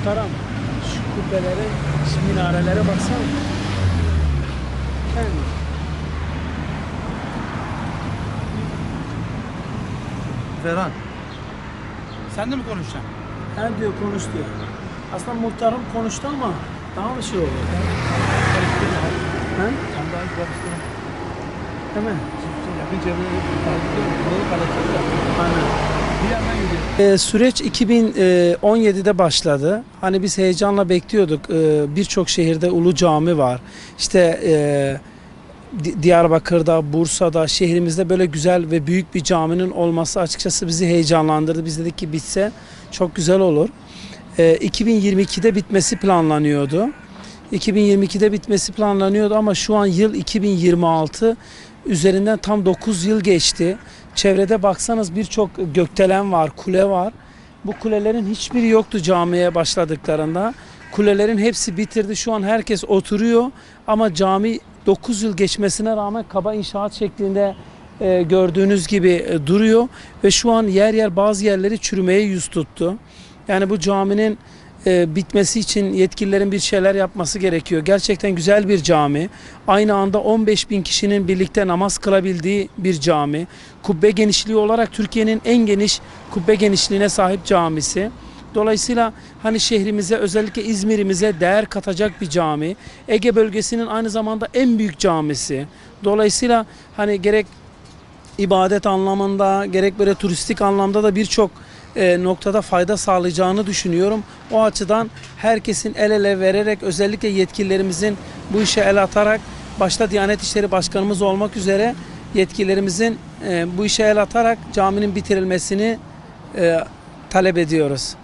muhtarım, şu kubbelere, şu minarelere baksana. Yani. Ferhan. Sen de mi konuşacaksın? Her diyor konuş diyor. Aslında muhtarım konuştu ama daha bir şey oldu. He? Sen daha önce bakıştırın. Değil mi? Yakın çevrede takip ediyorum. Buralı karakterler. Aynen. Bir yandan gidiyor. Süreç 2017'de başladı. Hani biz heyecanla bekliyorduk. Birçok şehirde ulu cami var. İşte Diyarbakır'da, Bursa'da, şehrimizde böyle güzel ve büyük bir caminin olması açıkçası bizi heyecanlandırdı. Biz dedik ki bitse çok güzel olur. 2022'de bitmesi planlanıyordu. 2022'de bitmesi planlanıyordu ama şu an yıl 2026, üzerinden tam 9 yıl geçti. Çevrede baksanız birçok gökdelen var, kule var. Bu kulelerin hiçbiri yoktu camiye başladıklarında. Kulelerin hepsi bitirdi. Şu an herkes oturuyor ama cami 9 yıl geçmesine rağmen kaba inşaat şeklinde gördüğünüz gibi duruyor ve şu an yer yer bazı yerleri çürümeye yüz tuttu. Yani bu caminin bitmesi için yetkililerin bir şeyler yapması gerekiyor. Gerçekten güzel bir cami. Aynı anda 15 bin kişinin birlikte namaz kılabildiği bir cami. Kubbe genişliği olarak Türkiye'nin en geniş kubbe genişliğine sahip camisi. Dolayısıyla hani şehrimize, özellikle İzmir'imize değer katacak bir cami. Ege bölgesinin aynı zamanda en büyük camisi. Dolayısıyla hani gerek ibadet anlamında, gerek böyle turistik anlamda da birçok noktada fayda sağlayacağını düşünüyorum. O açıdan herkesin el ele vererek, özellikle yetkililerimizin bu işe el atarak, başta Diyanet İşleri Başkanımız olmak üzere yetkililerimizin bu işe el atarak caminin bitirilmesini talep ediyoruz.